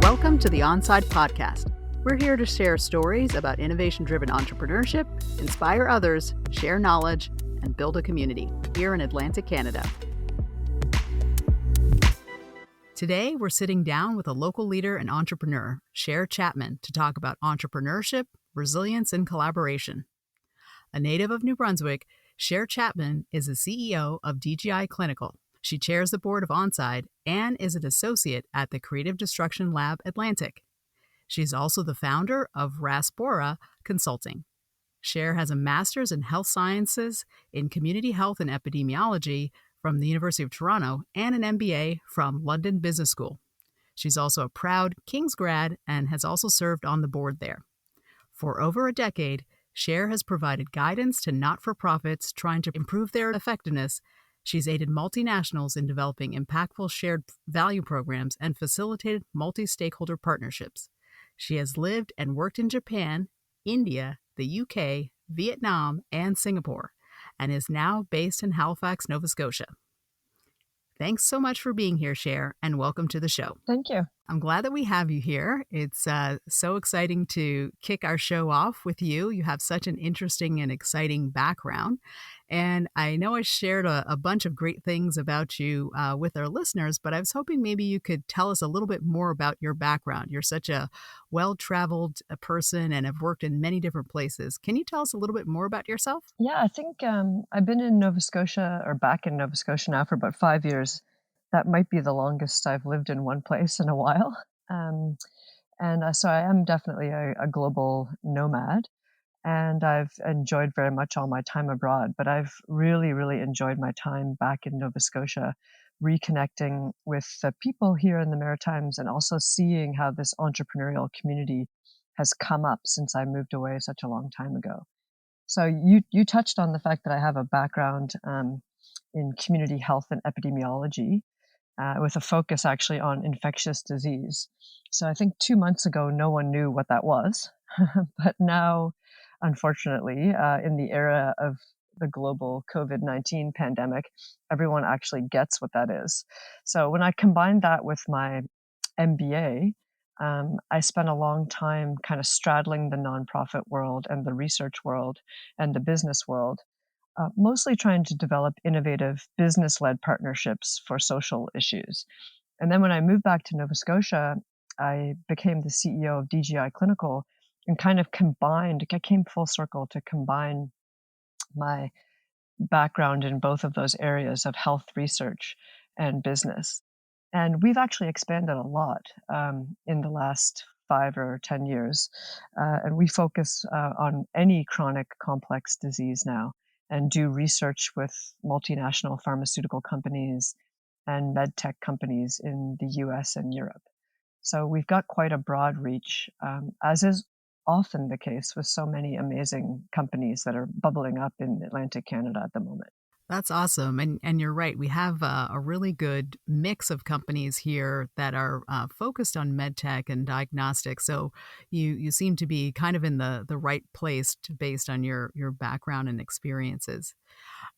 Welcome to the Onside Podcast. We're here to share stories about innovation-driven entrepreneurship, inspire others, share knowledge, and build a community here in Atlantic Canada. Today, we're sitting down with a local leader and entrepreneur, Sher Chapman, to talk about entrepreneurship, resilience, and collaboration. A native of New Brunswick, Chere Chapman is the CEO of DGI Clinical. She chairs the board of Onside and is an associate at the Creative Destruction Lab Atlantic. She's also the founder of Raspora Consulting. Chere has a master's in health sciences in community health and epidemiology from the University of Toronto and an MBA from London Business School. She's also a proud King's grad and has also served on the board there. For over a decade, Chere has provided guidance to not-for-profits trying to improve their effectiveness. She's aided multinationals in developing impactful shared value programs and facilitated multi-stakeholder partnerships. She has lived and worked in Japan, India, the UK, Vietnam, and Singapore, and is now based in Halifax, Nova Scotia. Thanks so much for being here, Chere, and welcome to the show. Thank you. I'm glad that we have you here. It's so exciting to kick our show off with you. You have such an interesting and exciting background. And I know I shared a bunch of great things about you with our listeners, but I was hoping maybe you could tell us a little bit more about your background. You're such a well-traveled person and have worked in many different places. Can you tell us a little bit more about yourself? Yeah, I think I've been in Nova Scotia or back in Nova Scotia now for about 5 years. That might be the longest I've lived in one place in a while. So I am definitely a global nomad, and I've enjoyed very much all my time abroad. But I've really, really enjoyed my time back in Nova Scotia, reconnecting with the people here in the Maritimes and also seeing how this entrepreneurial community has come up since I moved away such a long time ago. So you touched on the fact that I have a background in community health and epidemiology, with a focus actually on infectious disease. So I think 2 months ago, no one knew what that was. But now, unfortunately, in the era of the global COVID-19 pandemic, everyone actually gets what that is. So when I combined that with my MBA, I spent a long time kind of straddling the nonprofit world and the research world and the business world, mostly trying to develop innovative business-led partnerships for social issues. And then when I moved back to Nova Scotia, I became the CEO of DGI Clinical and kind of I came full circle to combine my background in both of those areas of health research and business. And we've actually expanded a lot in the last 5 or 10 years. And we focus on any chronic complex disease now and do research with multinational pharmaceutical companies and med tech companies in the US and Europe. So we've got quite a broad reach, as is often the case with so many amazing companies that are bubbling up in Atlantic Canada at the moment. That's awesome. And you're right. We have a really good mix of companies here that are focused on medtech and diagnostics. So you seem to be kind of in the right place based on your background and experiences.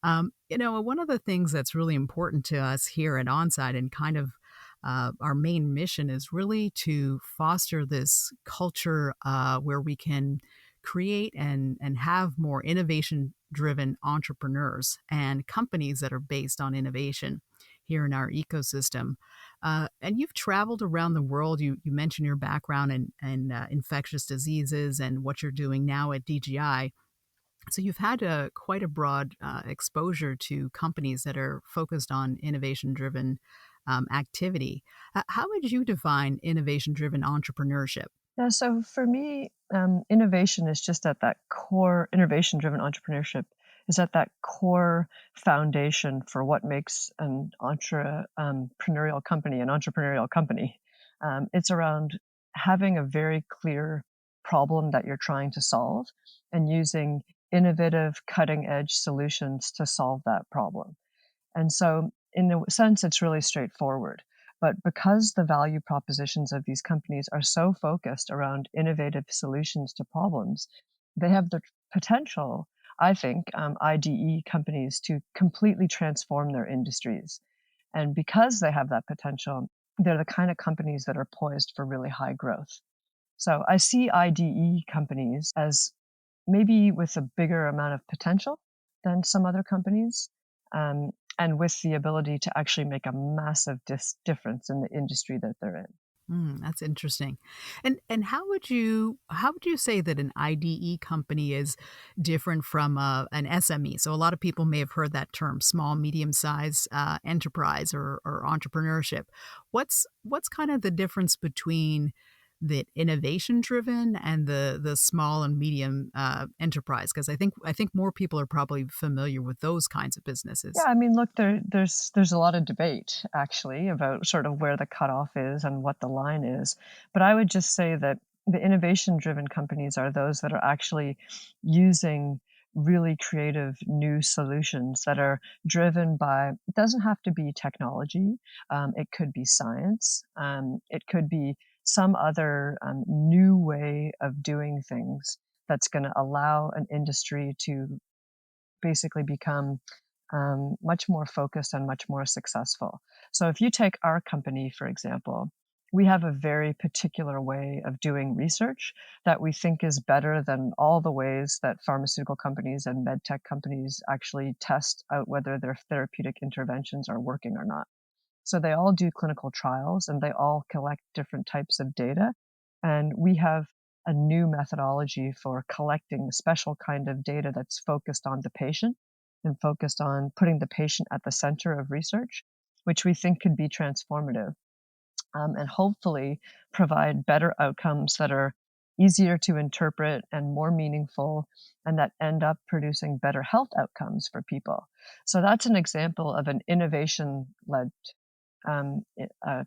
One of the things that's really important to us here at Onside and kind of our main mission is really to foster this culture where we can create and have more innovation-driven entrepreneurs and companies that are based on innovation here in our ecosystem. And you've traveled around the world. You mentioned your background in infectious diseases and what you're doing now at DGI. So you've had quite a broad exposure to companies that are focused on innovation-driven activity. How would you define innovation-driven entrepreneurship? Yeah, so for me, innovation is just at that core, innovation-driven entrepreneurship is at that core foundation for what makes an entrepreneurial company an entrepreneurial company. It's around having a very clear problem that you're trying to solve and using innovative, cutting-edge solutions to solve that problem. And so in a sense, it's really straightforward. But because the value propositions of these companies are so focused around innovative solutions to problems, they have the potential, I think, IDE companies to completely transform their industries. And because they have that potential, they're the kind of companies that are poised for really high growth. So I see IDE companies as maybe with a bigger amount of potential than some other companies, and with the ability to actually make a massive difference in the industry that they're in. That's interesting. And how would you say that an IDE company is different from an SME? So a lot of people may have heard that term, small, medium size enterprise or entrepreneurship. What's kind of the difference between the innovation driven and the small and medium enterprise? Because I think more people are probably familiar with those kinds of Yeah, businesses. I mean, look, there's a lot of debate actually about sort of where the cutoff is and what the line is. But I would just say that the innovation-driven companies are those that are actually using really creative new solutions that are driven by, it doesn't have to be technology, it could be science, it could be some other new way of doing things that's going to allow an industry to basically become much more focused and much more successful. So, if you take our company, for example, we have a very particular way of doing research that we think is better than all the ways that pharmaceutical companies and med tech companies actually test out whether their therapeutic interventions are working or not. So they all do clinical trials and they all collect different types of data. And we have a new methodology for collecting a special kind of data that's focused on the patient and focused on putting the patient at the center of research, which we think could be transformative, and hopefully provide better outcomes that are easier to interpret and more meaningful, and that end up producing better health outcomes for people. So that's an example of an innovation led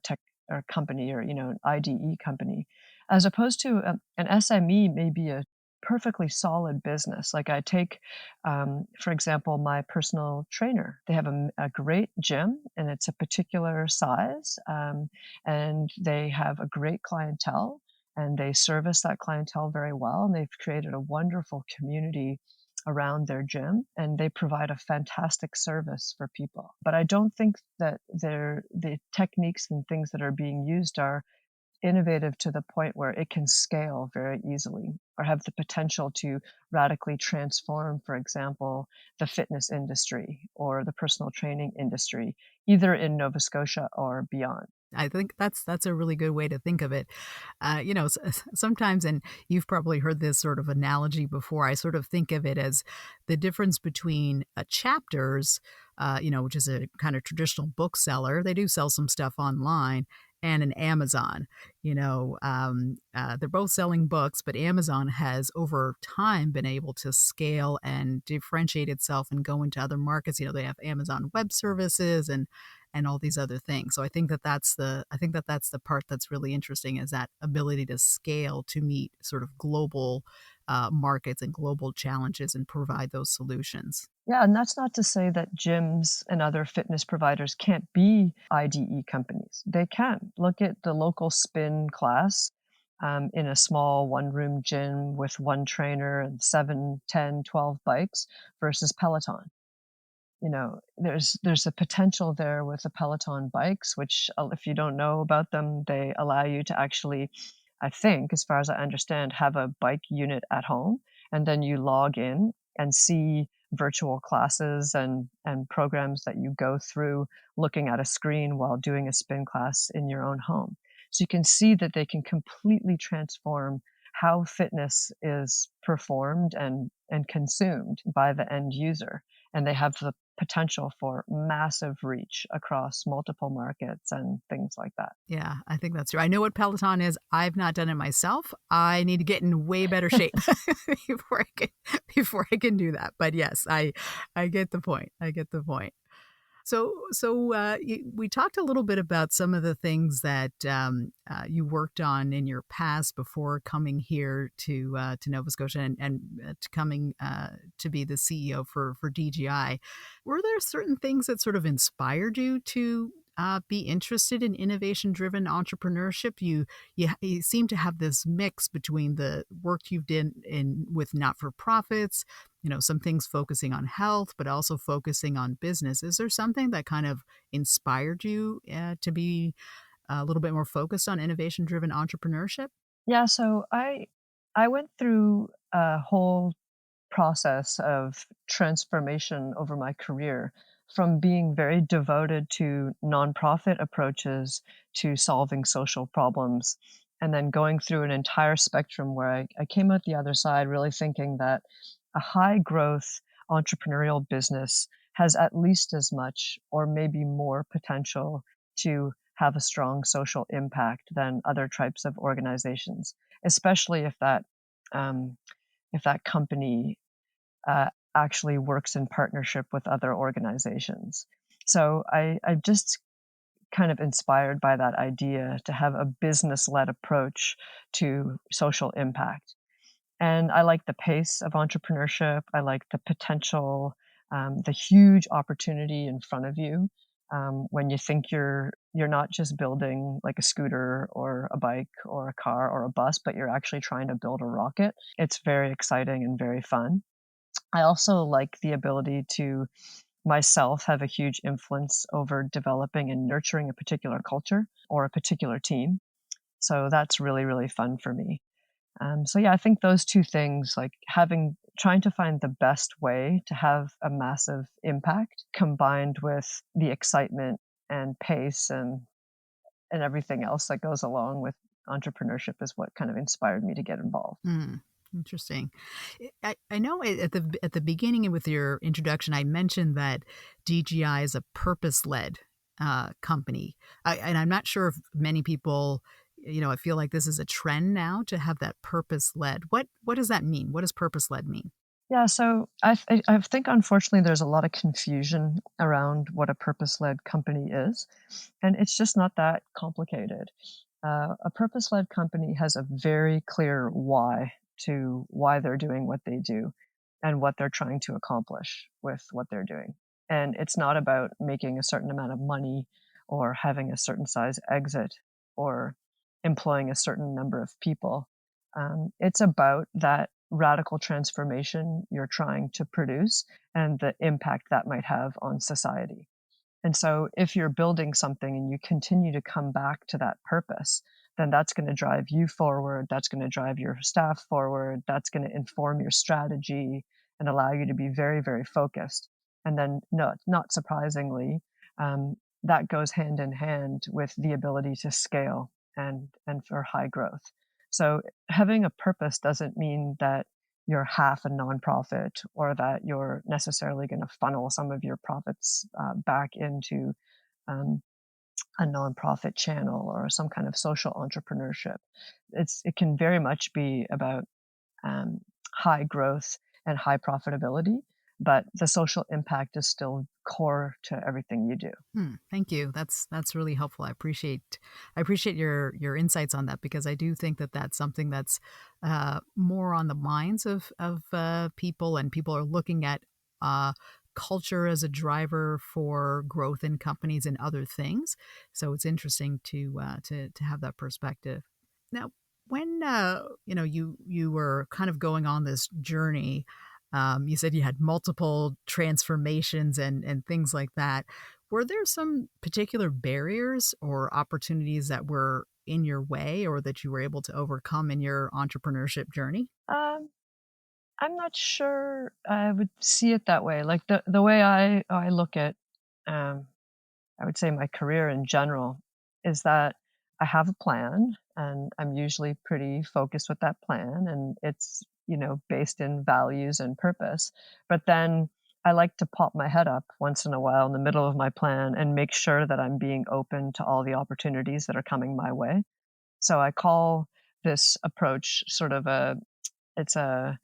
tech or company, or an IDE company, as opposed to an SME may be a perfectly solid business. Like I take, for example, my personal trainer. They have a great gym, and it's a particular size, and they have a great clientele, and they service that clientele very well, and they've created a wonderful community around their gym, and they provide a fantastic service for people. But I don't think that the techniques and things that are being used are innovative to the point where it can scale very easily or have the potential to radically transform, for example, the fitness industry or the personal training industry, either in Nova Scotia or beyond. I think that's a really good way to think of it. Sometimes, and you've probably heard this sort of analogy before, I sort of think of it as the difference between a Chapters, which is a kind of traditional bookseller. They do sell some stuff online, and an Amazon. They're both selling books, but Amazon has over time been able to scale and differentiate itself and go into other markets. They have Amazon Web Services and all these other things. So I think that's the part that's really interesting, is that ability to scale to meet sort of global markets and global challenges and provide those solutions. Yeah, and that's not to say that gyms and other fitness providers can't be IDE companies. They can. Look at the local spin class in a small one room gym with one trainer and 7, 10, 12 bikes versus Peloton. There's a potential there with the Peloton bikes, which, if you don't know about them, they allow you to actually, I think, as far as I understand, have a bike unit at home, and then you log in and see virtual classes and programs that you go through looking at a screen while doing a spin class in your own home. So you can see that they can completely transform how fitness is performed and consumed by the end user. And they have the potential for massive reach across multiple markets and things like that. Yeah, I think that's true. I know what Peloton is. I've not done it myself. I need to get in way better shape before I can do that. But yes, I get the point. I get the point. So, we talked a little bit about some of the things that you worked on in your past before coming here to Nova Scotia and to coming to be the CEO for DGI. Were there certain things that sort of inspired you to be interested in innovation-driven entrepreneurship? You seem to have this mix between the work you've done with not-for-profits, some things focusing on health, but also focusing on business. Is there something that kind of inspired you to be a little bit more focused on innovation-driven entrepreneurship? Yeah, so I went through a whole process of transformation over my career from being very devoted to nonprofit approaches to solving social problems, and then going through an entire spectrum where I came out the other side really thinking that a high growth entrepreneurial business has at least as much or maybe more potential to have a strong social impact than other types of organizations, especially um, if that company actually works in partnership with other organizations. So I just kind of inspired by that idea to have a business led approach to social impact. And I like the pace of entrepreneurship. I like the potential, the huge opportunity in front of you. When you think you're not just building like a scooter or a bike or a car or a bus, but you're actually trying to build a rocket. It's very exciting and very fun. I also like the ability to myself have a huge influence over developing and nurturing a particular culture or a particular team. So that's really, really fun for me. So yeah, I think those two things, like trying to find the best way to have a massive impact combined with the excitement and pace and everything else that goes along with entrepreneurship is what kind of inspired me to get involved. Hmm, interesting. I know at the beginning and with your introduction, I mentioned that DGI is a purpose-led, company. And I'm not sure if many people, I feel like this is a trend now to have that purpose-led. What does that mean? What does purpose-led mean? Yeah, so I think unfortunately there's a lot of confusion around what a purpose-led company is, and it's just not that complicated. A purpose-led company has a very clear why to why they're doing what they do and what they're trying to accomplish with what they're doing. And it's not about making a certain amount of money or having a certain size exit or employing a certain number of people. It's about that radical transformation you're trying to produce and the impact that might have on society. And so if you're building something and you continue to come back to that purpose, then that's going to drive you forward. That's going to drive your staff forward. That's going to inform your strategy and allow you to be very, very focused. And then, no, not surprisingly, that goes hand in hand with the ability to scale and for high growth. So having a purpose doesn't mean that you're half a nonprofit or that you're necessarily going to funnel some of your profits back into um, a nonprofit channel or some kind of social entrepreneurship. It can very much be about um, high growth and high profitability, but the social impact is still core to everything you do. Thank you. That's really helpful. I appreciate your insights on that because I do think that that's something that's more on the minds of people, and people are looking at uh, culture as a driver for growth in companies and other things. So it's interesting to have that perspective. Now, when you were kind of going on this journey, you said you had multiple transformations and things like that. Were there some particular barriers or opportunities that were in your way or that you were able to overcome in your entrepreneurship journey? Um, I'm not sure I would see it that way. Like the way I look at um, I would say my career in general is that I have a plan and I'm usually pretty focused with that plan and it's, based in values and purpose. But then I like to pop my head up once in a while in the middle of my plan and make sure that I'm being open to all the opportunities that are coming my way. So I call this approach sort of it's a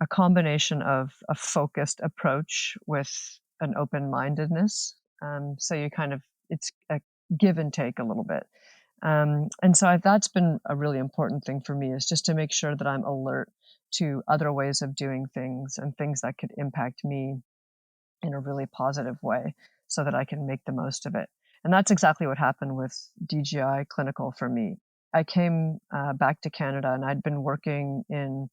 combination of a focused approach with an open-mindedness. So you kind of it's a give and take a little bit. And so that's been a really important thing for me is just to make sure that I'm alert to other ways of doing things and things that could impact me in a really positive way so that I can make the most of it. And that's exactly what happened with DGI Clinical for me. I came back to Canada and I'd been working in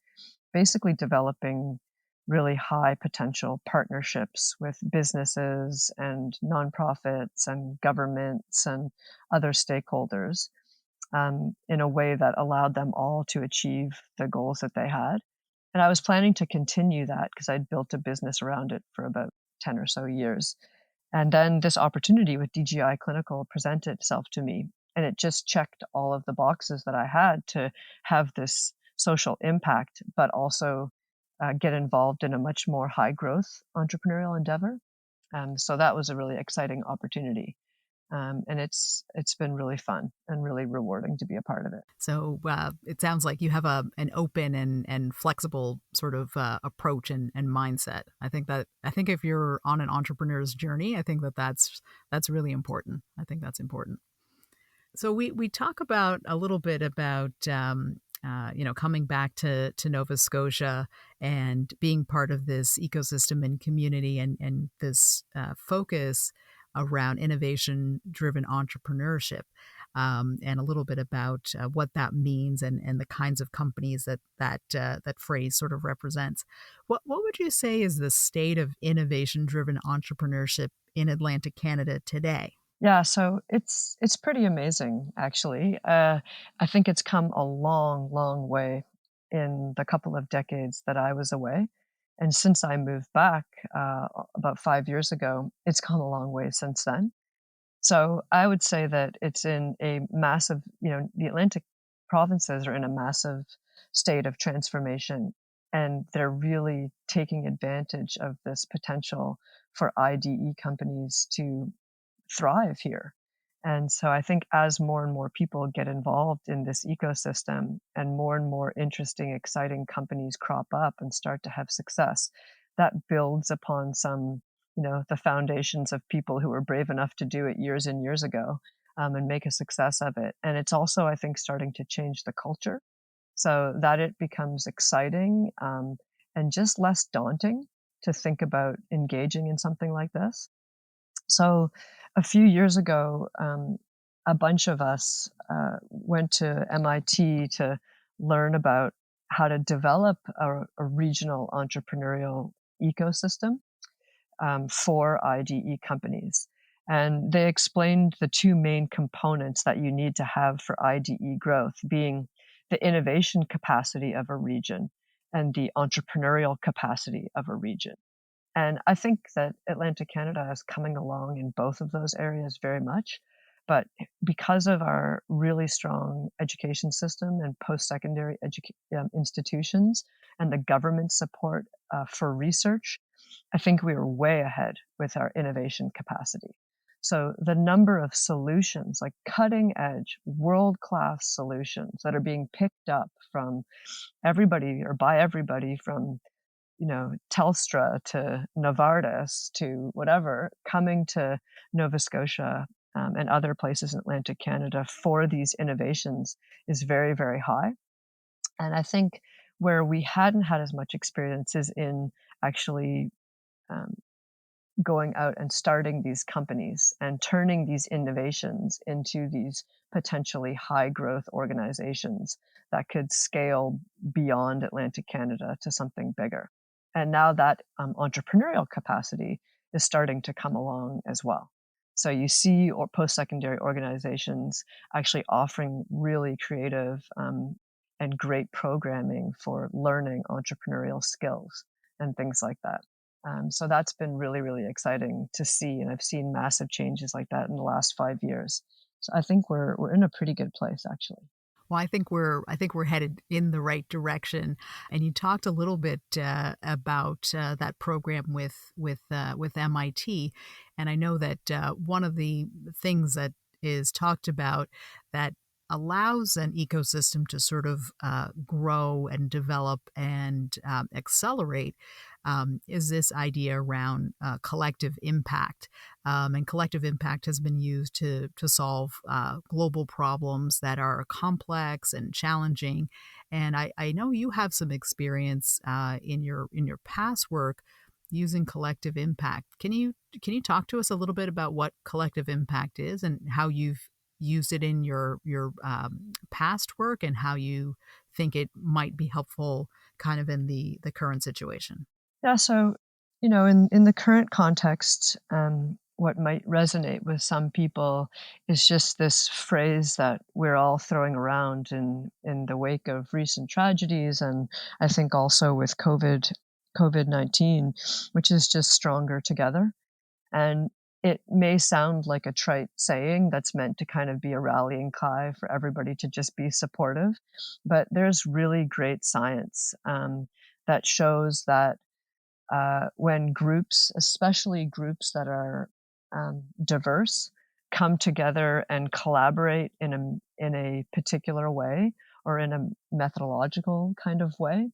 basically developing really high potential partnerships with businesses and nonprofits and governments and other stakeholders, in a way that allowed them all to achieve the goals that they had. And I was planning to continue that because I'd built a business around it for about 10 or so years. And then this opportunity with DGI Clinical presented itself to me, and it just checked all of the boxes that I had to have this social impact, but also get involved in a much more high growth entrepreneurial endeavor. So that was a really exciting opportunity. And it's been really fun and really rewarding to be a part of it. So it sounds like you have an open and flexible sort of approach and mindset. I think if you're on an entrepreneur's journey, I think that's really important. I think that's important. So we talk about a little bit about coming back to Nova Scotia and being part of this ecosystem and community and this focus around innovation driven entrepreneurship, and a little bit about what that means and the kinds of companies that phrase sort of represents. What would you say is the state of innovation driven entrepreneurship in Atlantic Canada today? Yeah, so it's pretty amazing, actually. I think it's come a long, long way in the couple of decades that I was away, and since I moved back about 5 years ago, it's come a long way since then. So I would say that it's in a massive, the Atlantic provinces are in a massive state of transformation, and they're really taking advantage of this potential for IDE companies to thrive here. And so I think as more and more people get involved in this ecosystem and more interesting, exciting companies crop up and start to have success, that builds upon the foundations of people who were brave enough to do it years and years ago, and make a success of it. And it's also, I think, starting to change the culture so that it becomes exciting, and just less daunting to think about engaging in something like this. So a few years ago, a bunch of us went to MIT to learn about how to develop a regional entrepreneurial ecosystem for IDE companies. And they explained the two main components that you need to have for IDE growth, being the innovation capacity of a region and the entrepreneurial capacity of a region. And I think that Atlantic Canada is coming along in both of those areas very much. But because of our really strong education system and post-secondary institutions and the government support for research, I think we are way ahead with our innovation capacity. So the number of solutions, like cutting edge, world-class solutions that are being picked up from everybody or by everybody from Telstra to Novartis to whatever, coming to Nova Scotia, and other places in Atlantic Canada for these innovations is very, very high. And I think where we hadn't had as much experience is in actually um, going out and starting these companies and turning these innovations into these potentially high growth organizations that could scale beyond Atlantic Canada to something bigger. And now that entrepreneurial capacity is starting to come along as well. So you see post secondary organizations actually offering really creative and great programming for learning entrepreneurial skills and things like that. So that's been really, really exciting to see, and I've seen massive changes like that in the last 5 years. So I think we're in a pretty good place, actually. Well, I think we're headed in the right direction. And you talked a little bit about that program with MIT, and I know that one of the things that is talked about that allows an ecosystem to sort of grow and develop and accelerate is this idea around collective impact. And collective impact has been used to solve global problems that are complex and challenging. And I know you have some experience in your past work using collective impact. Can you talk to us a little bit about what collective impact is and how you've used it in your past work and how you think it might be helpful kind of in the current situation? Yeah, so, in the current context, what might resonate with some people is just this phrase that we're all throwing around in the wake of recent tragedies, and I think also with COVID-19, which is just stronger together. And it may sound like a trite saying that's meant to kind of be a rallying cry for everybody to just be supportive, but there's really great science that shows that when groups, especially groups that are diverse, come together and collaborate in a particular way or in a methodological kind of way,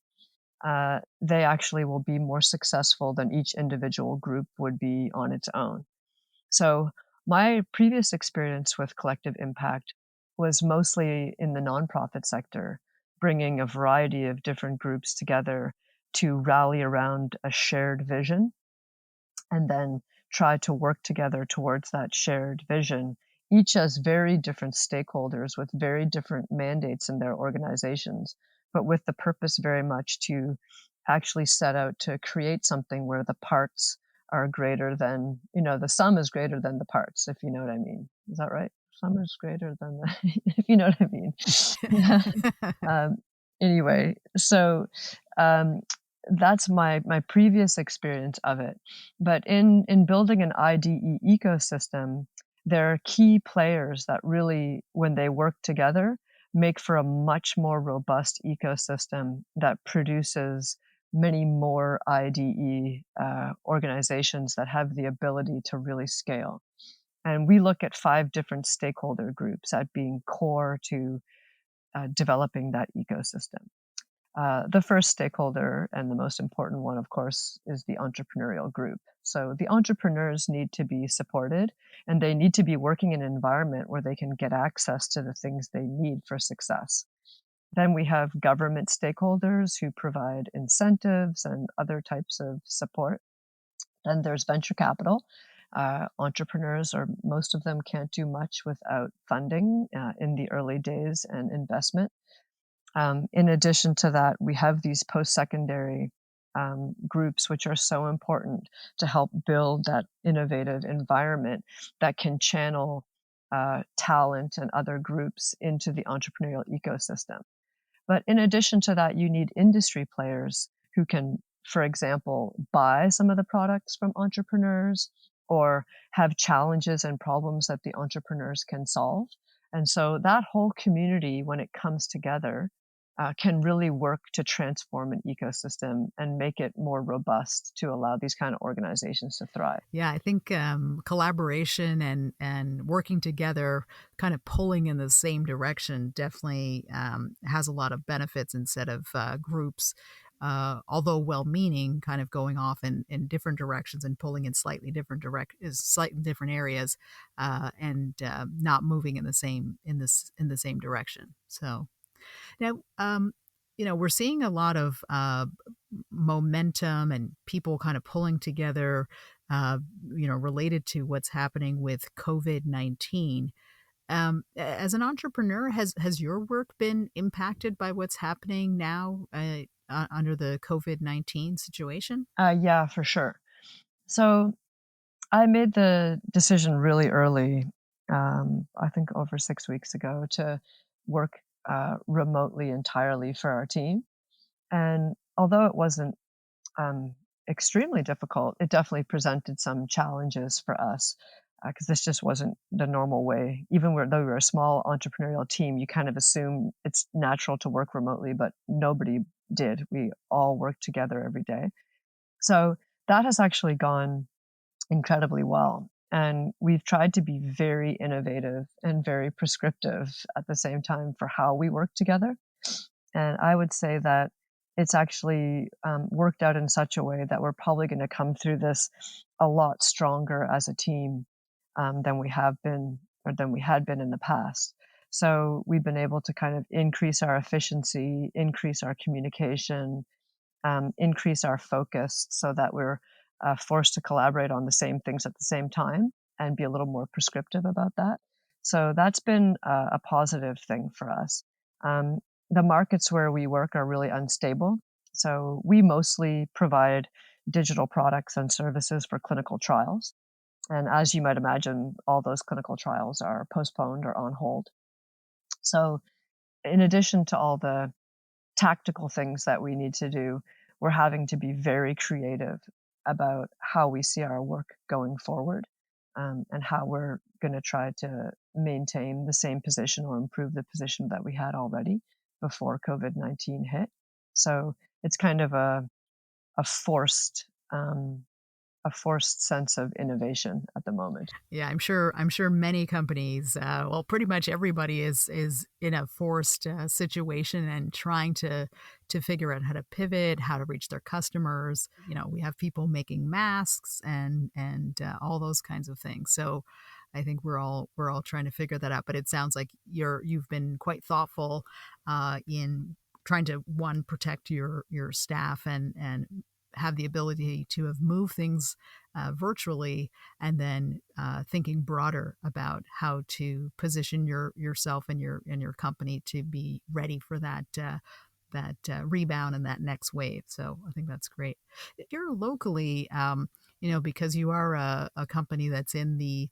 they actually will be more successful than each individual group would be on its own. So, my previous experience with collective impact was mostly in the nonprofit sector, bringing a variety of different groups together to rally around a shared vision and then try to work together towards that shared vision, each as very different stakeholders with very different mandates in their organizations, but with the purpose very much to actually set out to create something where the parts are greater than, the sum is greater than the parts, if you know what I mean. Is that right? Sum is greater than the, if you know what I mean. Yeah. Um, anyway, so um, that's my previous experience of it. But in building an IDE ecosystem, there are key players that really, when they work together, make for a much more robust ecosystem that produces many more IDE organizations that have the ability to really scale. And we look at 5 different stakeholder groups at being core to developing that ecosystem. The first stakeholder and the most important one, of course, is the entrepreneurial group. So the entrepreneurs need to be supported and they need to be working in an environment where they can get access to the things they need for success. Then we have government stakeholders who provide incentives and other types of support. Then there's venture capital. Entrepreneurs, or most of them, can't do much without funding in the early days and investment. In addition to that, we have these post-secondary groups, which are so important to help build that innovative environment that can channel talent and other groups into the entrepreneurial ecosystem. But in addition to that, you need industry players who can, for example, buy some of the products from entrepreneurs or have challenges and problems that the entrepreneurs can solve. And so that whole community, when it comes together, can really work to transform an ecosystem and make it more robust to allow these kind of organizations to thrive. Yeah, I think collaboration and working together, kind of pulling in the same direction, definitely has a lot of benefits instead of groups, although well-meaning, kind of going off in different directions and pulling in slightly different areas, and not moving in the same direction. So now, we're seeing a lot of momentum and people kind of pulling together, related to what's happening with COVID-19. As an entrepreneur, has your work been impacted by what's happening now under the COVID-19 situation? Yeah, for sure. So I made the decision really early, I think over 6 weeks ago, to work remotely entirely for our team. And although it wasn't um, extremely difficult, it definitely presented some challenges for us because this just wasn't the normal way. Even though we're a small entrepreneurial team, you kind of assume it's natural to work remotely, but nobody did. We all worked together every day. So that has actually gone incredibly well. And we've tried to be very innovative and very prescriptive at the same time for how we work together. And I would say that it's actually worked out in such a way that we're probably going to come through this a lot stronger as a team than we have been or than we had been in the past. So we've been able to kind of increase our efficiency, increase our communication, increase our focus so that we're forced to collaborate on the same things at the same time and be a little more prescriptive about that. So that's been a positive thing for us. Um, the markets where we work are really unstable. So we mostly provide digital products and services for clinical trials. And as you might imagine, all those clinical trials are postponed or on hold. So, in addition to all the tactical things that we need to do, we're having to be very creative about how we see our work going forward, and how we're going to try to maintain the same position or improve the position that we had already before COVID-19 hit. So it's kind of a forced um, a forced sense of innovation at the moment. Yeah, I'm sure many companies, well, pretty much everybody is in a forced situation and trying to figure out how to pivot, how to reach their customers. You know, we have people making masks and all those kinds of things. So I think we're all trying to figure that out. But it sounds like you've been quite thoughtful in trying to one protect your staff and have the ability to have moved things virtually, and then thinking broader about how to position yourself and your company to be ready for that rebound and that next wave. So I think that's great. You're locally, because you are a company that's in the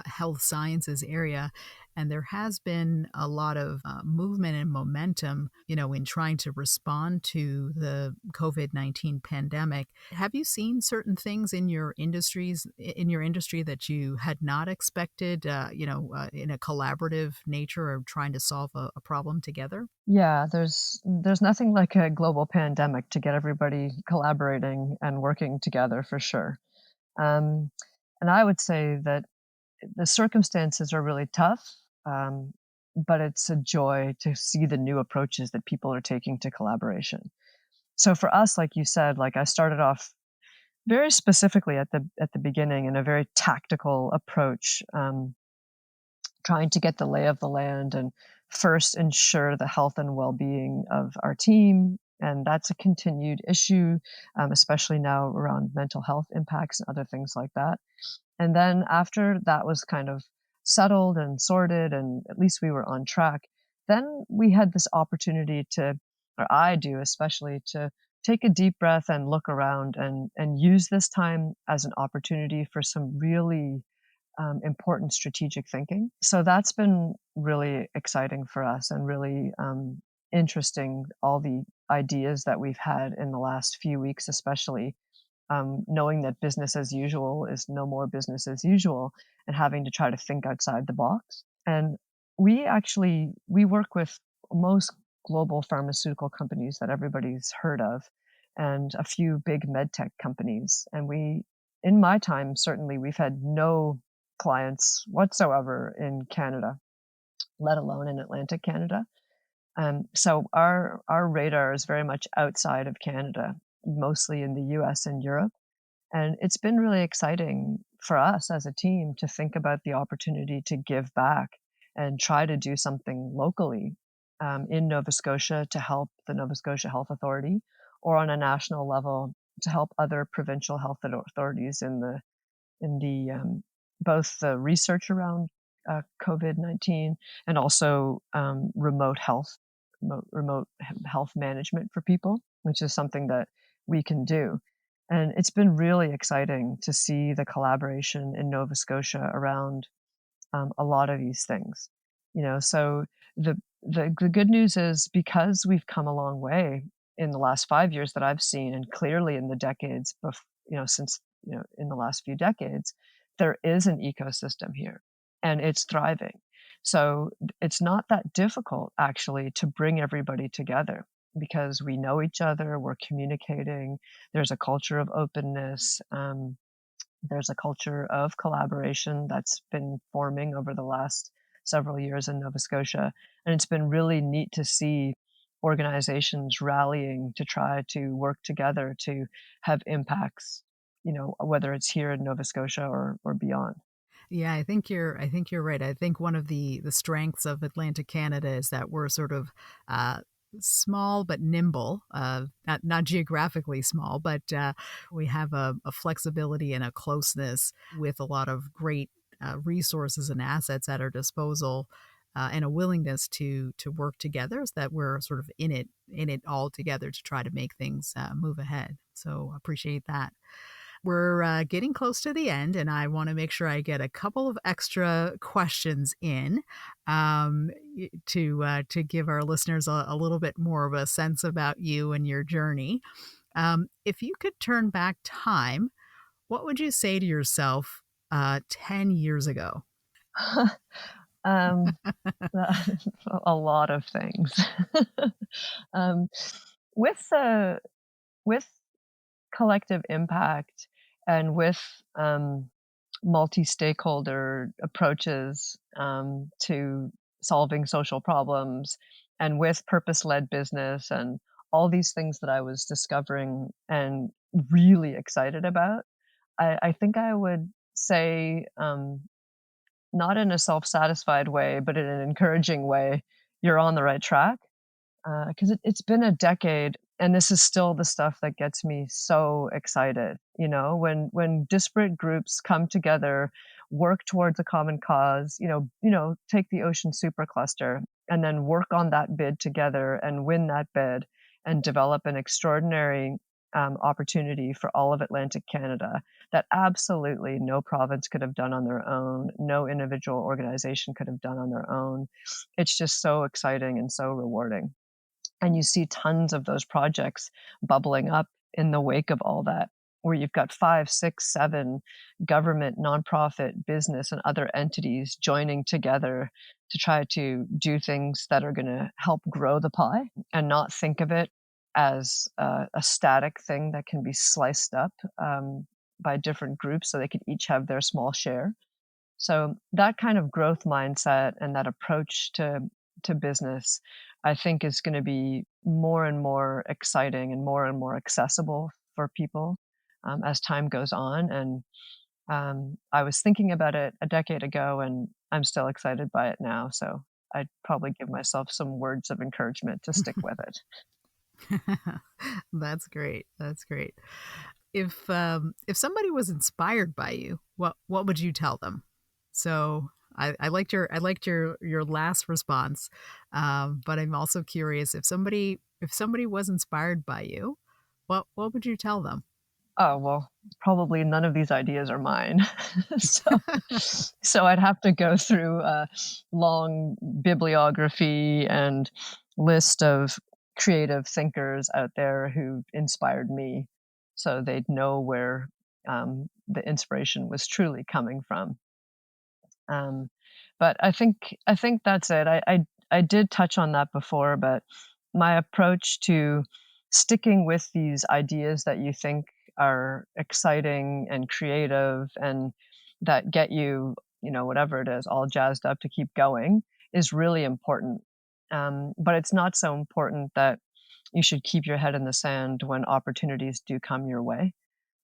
health sciences area. And there has been a lot of movement and momentum, in trying to respond to the COVID-19 pandemic. Have you seen certain things in your industry that you had not expected, in a collaborative nature of trying to solve a problem together? Yeah, there's nothing like a global pandemic to get everybody collaborating and working together for sure. Um, and I would say that the circumstances are really tough, um, but it's a joy to see the new approaches that people are taking to collaboration. So for us, like you said, like I started off very specifically at the beginning in a very tactical approach, trying to get the lay of the land and first ensure the health and well-being of our team. And that's a continued issue, especially now around mental health impacts and other things like that. And then after that was kind of settled and sorted, and at least we were on track, then we had this opportunity to, or I do especially, to take a deep breath and look around and use this time as an opportunity for some really important strategic thinking. So that's been really exciting for us and really interesting. All the ideas that we've had in the last few weeks, especially knowing that business as usual is no more business as usual, and having to try to think outside the box. And we work with most global pharmaceutical companies that everybody's heard of, and a few big med tech companies. And in my time, certainly, we've had no clients whatsoever in Canada, let alone in Atlantic Canada. So our radar is very much outside of Canada, mostly in the US and Europe. And it's been really exciting for us as a team to think about the opportunity to give back and try to do something locally, in Nova Scotia to help the Nova Scotia Health Authority, or on a national level to help other provincial health authorities in the both the research around COVID-19 and also remote health management for people, which is something that we can do. And it's been really exciting to see the collaboration in Nova Scotia around a lot of these things. So the good news is, because we've come a long way in the last 5 years that I've seen, and clearly in the decades, since in the last few decades, there is an ecosystem here, and it's thriving. So it's not that difficult actually to bring everybody together, because we know each other, we're communicating. There's a culture of openness. There's a culture of collaboration that's been forming over the last several years in Nova Scotia. And it's been really neat to see organizations rallying to try to work together to have impacts, whether it's here in Nova Scotia or beyond. Yeah, I think you're right. I think one of the strengths of Atlantic Canada is that we're sort of uh, small but nimble. Not geographically small, but we have a flexibility and a closeness with a lot of great resources and assets at our disposal. and a willingness to work together, so that we're sort of in it all together to try to make things move ahead. So appreciate that. We're getting close to the end, and I want to make sure I get a couple of extra questions in to give our listeners a little bit more of a sense about you and your journey. If you could turn back time, what would you say to yourself 10 years ago? Um, a lot of things. Um, with, with collective impact and with, multi-stakeholder approaches, to solving social problems, and with purpose-led business and all these things that I was discovering and really excited about, I think I would say, not in a self-satisfied way, but in an encouraging way, you're on the right track. Because it's been a decade, and this is still the stuff that gets me so excited. You know, when disparate groups come together, work towards a common cause. Take the ocean supercluster, and then work on that bid together and win that bid, and develop an extraordinary opportunity for all of Atlantic Canada that absolutely no province could have done on their own, no individual organization could have done on their own. It's just so exciting and so rewarding. And you see tons of those projects bubbling up in the wake of all that, where you've got 5, 6, 7 government, nonprofit, business, and other entities joining together to try to do things that are going to help grow the pie and not think of it as a static thing that can be sliced up by different groups so they can each have their small share. So that kind of growth mindset and that approach to business, I think, is going to be more and more exciting and more accessible for people as time goes on. And I was thinking about it a decade ago, and I'm still excited by it now. So I'd probably give myself some words of encouragement to stick with it. That's great. That's great. If somebody was inspired by you, what would you tell them? So I liked your last response, but I'm also curious, if somebody was inspired by you, what would you tell them? Oh, well, probably none of these ideas are mine. So so I'd have to go through a long bibliography and list of creative thinkers out there who inspired me, so they'd know where, the inspiration was truly coming from. Um, but I think that's it. I did touch on that before, but my approach to sticking with these ideas that you think are exciting and creative and that get you, whatever it is, all jazzed up to keep going is really important. But it's not so important that you should keep your head in the sand when opportunities do come your way.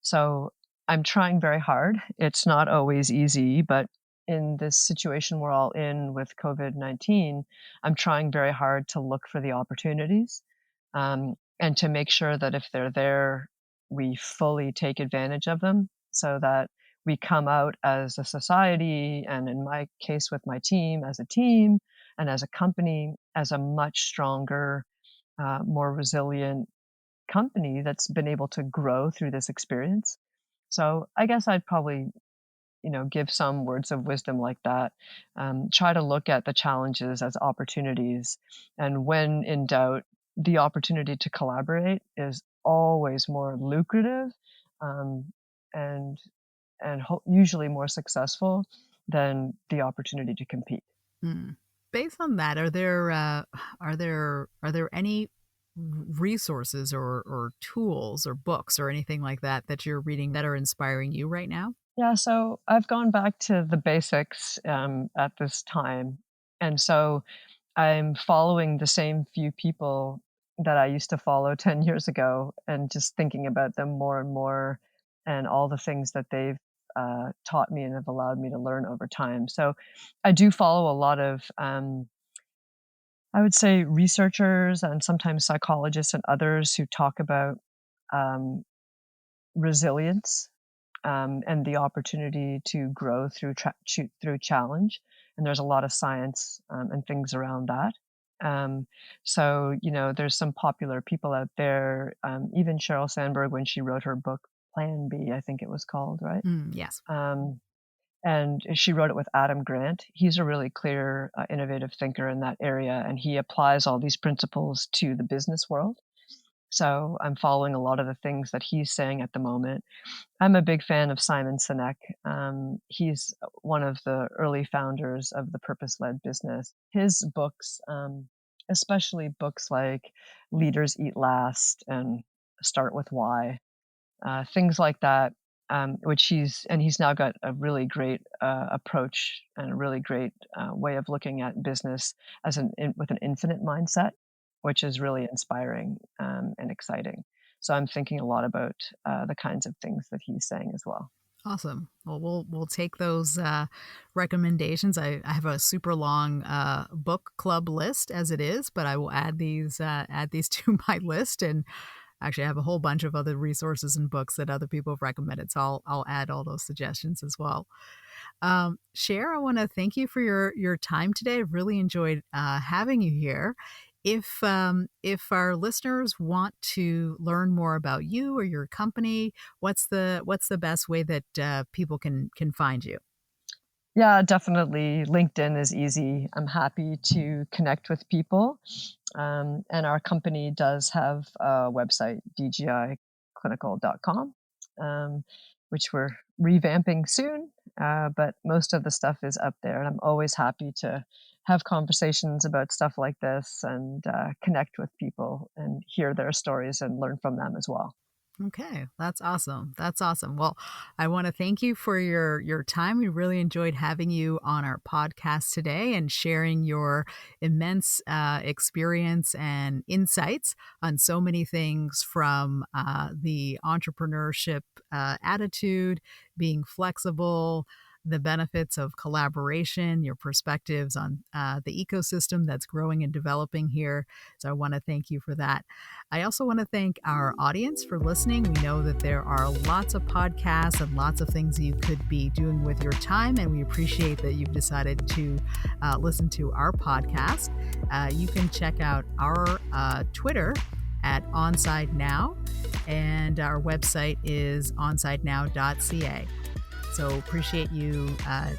So I'm trying very hard. It's not always easy, but in this situation we're all in with COVID-19, I'm trying very hard to look for the opportunities and to make sure that if they're there, we fully take advantage of them so that we come out as a society, and in my case with my team, as a team, and as a company, as a much stronger, more resilient company that's been able to grow through this experience. So I guess I'd probably, give some words of wisdom like that. Try to look at the challenges as opportunities, and when in doubt, the opportunity to collaborate is always more lucrative, um, and usually more successful than the opportunity to compete. Hmm. Based on that, are there any resources or tools or books or anything like that you're reading that are inspiring you right now? Yeah, so I've gone back to the basics at this time, and so I'm following the same few people that I used to follow 10 years ago and just thinking about them more and more and all the things that they've taught me and have allowed me to learn over time. So I do follow a lot of, I would say, researchers and sometimes psychologists and others who talk about um, resilience and the opportunity to grow through through challenge. and there's a lot of science and things around that. Um, so, there's some popular people out there, even Sheryl Sandberg when she wrote her book Plan B, I think it was called, right? Yes. Um, and she wrote it with Adam Grant. He's a really clear, innovative thinker in that area, and he applies all these principles to the business world. So I'm following a lot of the things that he's saying at the moment. I'm a big fan of Simon Sinek. He's one of the early founders of the purpose-led business. His books, especially books like Leaders Eat Last and Start with Why, things like that, which he's now got a really great approach and a really great way of looking at business with an infinite mindset, which is really inspiring and exciting. So I'm thinking a lot about the kinds of things that he's saying as well. Awesome. Well, we'll take those recommendations. I have a super long book club list as it is, but I will add these to my list. And actually, I have a whole bunch of other resources and books that other people have recommended. So I'll add all those suggestions as well. Sher, I want to thank you for your time today. I've really enjoyed having you here. If our listeners want to learn more about you or your company, what's the best way that people can find you? Yeah, definitely. LinkedIn is easy. I'm happy to connect with people. And our company does have a website, dgiclinical.com, which we're revamping soon. But most of the stuff is up there. And I'm always happy to have conversations about stuff like this and connect with people and hear their stories and learn from them as well. Okay, that's awesome. That's awesome. Well, I want to thank you for your time. We really enjoyed having you on our podcast today and sharing your immense experience and insights on so many things from the entrepreneurship attitude, being flexible, the benefits of collaboration, your perspectives on the ecosystem that's growing and developing here. So I want to thank you for that. I also want to thank our audience for listening. We know that there are lots of podcasts and lots of things you could be doing with your time, and we appreciate that you've decided to listen to our podcast. You can check out our Twitter at Onside Now, and our website is onsidenow.ca. So appreciate you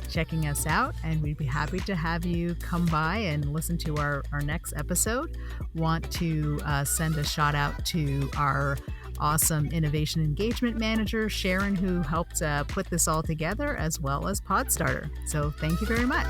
checking us out, and we'd be happy to have you come by and listen to our next episode. Want to send a shout out to our awesome innovation engagement manager, Sharon, who helped put this all together, as well as Podstarter. So thank you very much.